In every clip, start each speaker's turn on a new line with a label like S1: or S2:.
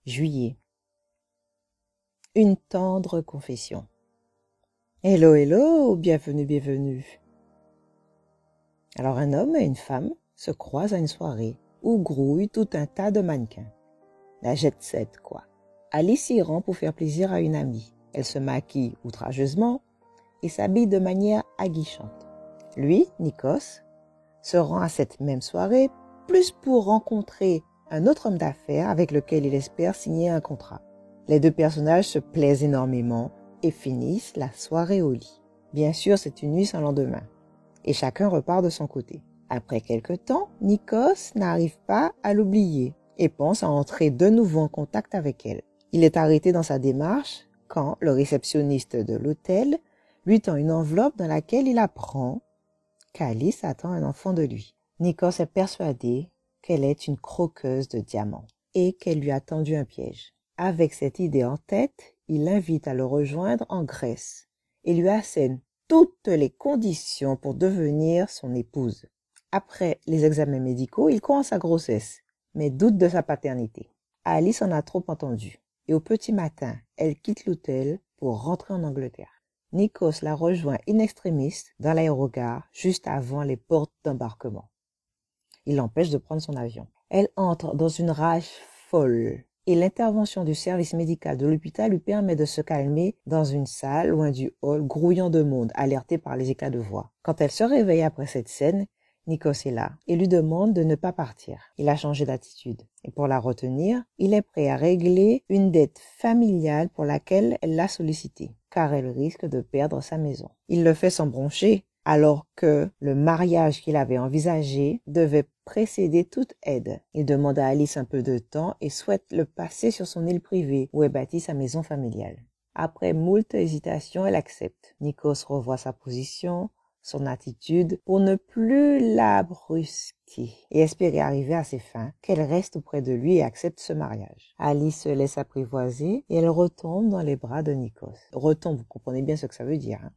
S1: Juillet. Une tendre confession. Hello, hello, bienvenue, bienvenue. Alors un homme et une femme se croisent à une soirée où grouille tout un tas de mannequins. La jet set, quoi. Alice y rend pour faire plaisir à une amie. Elle se maquille outrageusement et s'habille de manière aguichante. Lui, Nikos, se rend à cette même soirée plus pour rencontrer un autre homme d'affaires avec lequel il espère signer un contrat. Les deux personnages se plaisent énormément et finissent la soirée au lit. Bien sûr, c'est une nuit sans lendemain et chacun repart de son côté. Après quelque temps, Nikos n'arrive pas à l'oublier et pense à entrer de nouveau en contact avec elle. Il est arrêté dans sa démarche quand le réceptionniste de l'hôtel lui tend une enveloppe dans laquelle il apprend qu'Alice attend un enfant de lui. Nikos est persuadé qu'elle est une croqueuse de diamants et qu'elle lui a tendu un piège. Avec cette idée en tête, il l'invite à le rejoindre en Grèce et lui assène toutes les conditions pour devenir son épouse. Après les examens médicaux, il croit en sa grossesse, mais doute de sa paternité. Alice en a trop entendu et au petit matin, elle quitte l'hôtel pour rentrer en Angleterre. Nikos la rejoint in extremis dans l'aérogare juste avant les portes d'embarquement. Il l'empêche de prendre son avion. Elle entre dans une rage folle et l'intervention du service médical de l'hôpital lui permet de se calmer dans une salle loin du hall grouillant de monde, alerté par les éclats de voix. Quand elle se réveille après cette scène, Nikos est là et lui demande de ne pas partir. Il a changé d'attitude et pour la retenir, il est prêt à régler une dette familiale pour laquelle elle l'a sollicité, car elle risque de perdre sa maison. Il le fait sans broncher, alors que le mariage qu'il avait envisagé devait précéder toute aide. Il demande à Alice un peu de temps et souhaite le passer sur son île privée où est bâtie sa maison familiale. Après moult hésitations, elle accepte. Nikos revoit sa position, son attitude, pour ne plus la brusquer et espérer arriver à ses fins, qu'elle reste auprès de lui et accepte ce mariage. Alice se laisse apprivoiser et elle retombe dans les bras de Nikos. Retombe, vous comprenez bien ce que ça veut dire, hein?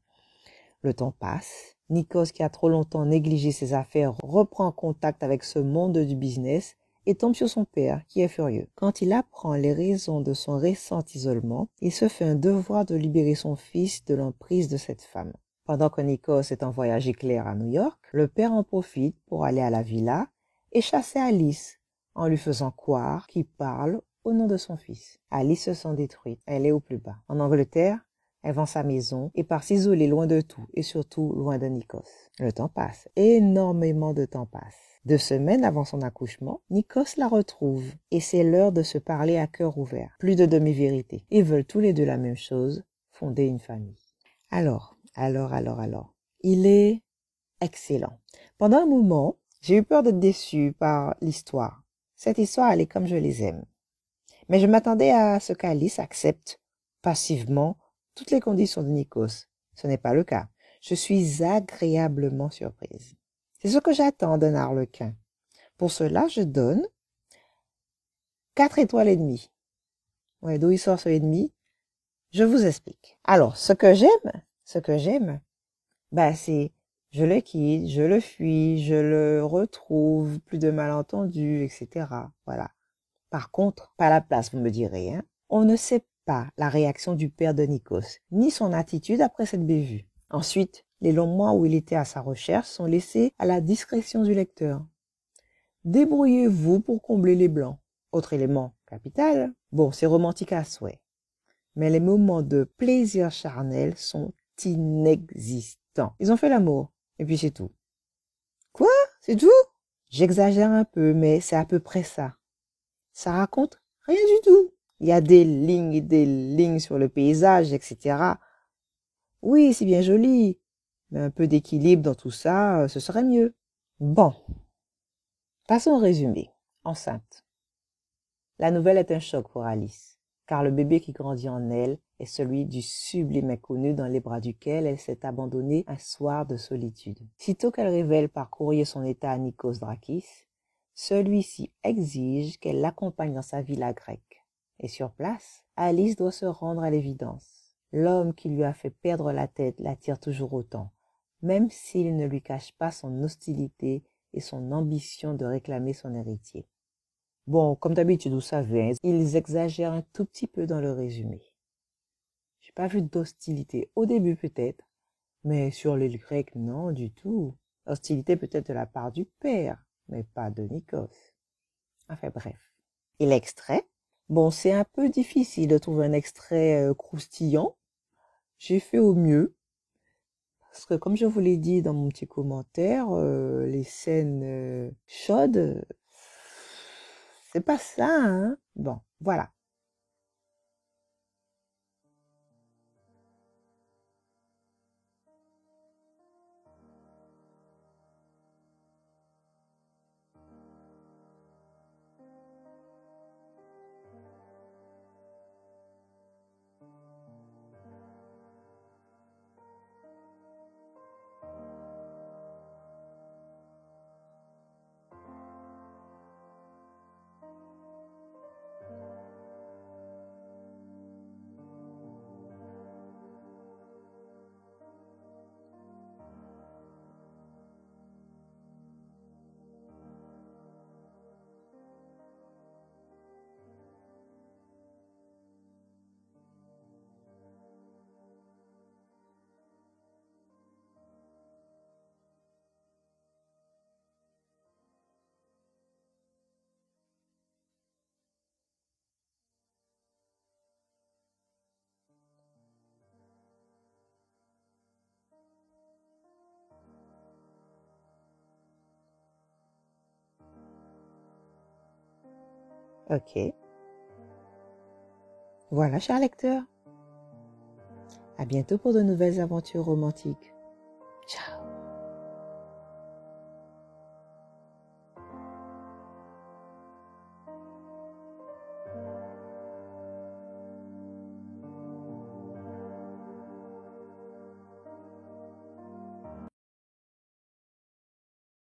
S1: Le temps passe. Nikos, qui a trop longtemps négligé ses affaires, reprend contact avec ce monde du business et tombe sur son père, qui est furieux. Quand il apprend les raisons de son récent isolement, il se fait un devoir de libérer son fils de l'emprise de cette femme. Pendant que Nikos est en voyage éclair à New York, le père en profite pour aller à la villa et chasser Alice, en lui faisant croire qu'il parle au nom de son fils. Alice se sent détruite, elle est au plus bas. En Angleterre, elle vend sa maison et part s'isoler loin de tout et surtout loin de Nikos. Le temps passe, énormément de temps passe. 2 semaines avant son accouchement, Nikos la retrouve et c'est l'heure de se parler à cœur ouvert. Plus de demi-vérité. Ils veulent tous les deux la même chose, fonder une famille. Alors. Il est excellent. Pendant un moment, j'ai eu peur d'être déçue par l'histoire. Cette histoire, elle est comme je les aime. Mais je m'attendais à ce qu'Alice accepte passivement toutes les conditions de Nikos. Ce n'est pas le cas. Je suis agréablement surprise. C'est ce que j'attends d'un harlequin. Pour cela, je donne 4 étoiles et demie. Ouais, d'où il sort ce et demi? Je vous explique. Alors, ce que j'aime, c'est je le quitte, je le fuis, je le retrouve, plus de malentendus, etc. Voilà. Par contre, pas la place, vous me direz, hein. On ne sait pas la réaction du père de Nikos, ni son attitude après cette bévue. Ensuite, les longs mois où il était à sa recherche sont laissés à la discrétion du lecteur. Débrouillez-vous pour combler les blancs. Autre élément capital, bon, c'est romantique à souhait. Mais les moments de plaisir charnel sont inexistants. Ils ont fait l'amour, et puis c'est tout. Quoi? C'est tout? J'exagère un peu, mais c'est à peu près ça. Ça raconte rien du tout. Il y a des lignes et des lignes sur le paysage, etc. Oui, c'est bien joli, mais un peu d'équilibre dans tout ça, ce serait mieux. Bon, passons au résumé. Enceinte. La nouvelle est un choc pour Alice, car le bébé qui grandit en elle est celui du sublime inconnu dans les bras duquel elle s'est abandonnée un soir de solitude. Sitôt qu'elle révèle par courrier son état à Nikos Drakis, celui-ci exige qu'elle l'accompagne dans sa villa grecque. Et sur place, Alice doit se rendre à l'évidence. L'homme qui lui a fait perdre la tête l'attire toujours autant, même s'il ne lui cache pas son hostilité et son ambition de réclamer son héritier. Bon, comme d'habitude, vous savez, hein, ils exagèrent un tout petit peu dans le résumé. J'ai pas vu d'hostilité. Au début peut-être, mais sur les Grecs, non du tout. Hostilité peut-être de la part du père, mais pas de Nikos. Enfin bref. Et l'extrait? Bon, c'est un peu difficile de trouver un extrait croustillant. J'ai fait au mieux. Parce que comme je vous l'ai dit dans mon petit commentaire, les scènes chaudes, c'est pas ça, hein? Bon, voilà. Ok. Voilà, cher lecteur. À bientôt pour de nouvelles aventures romantiques.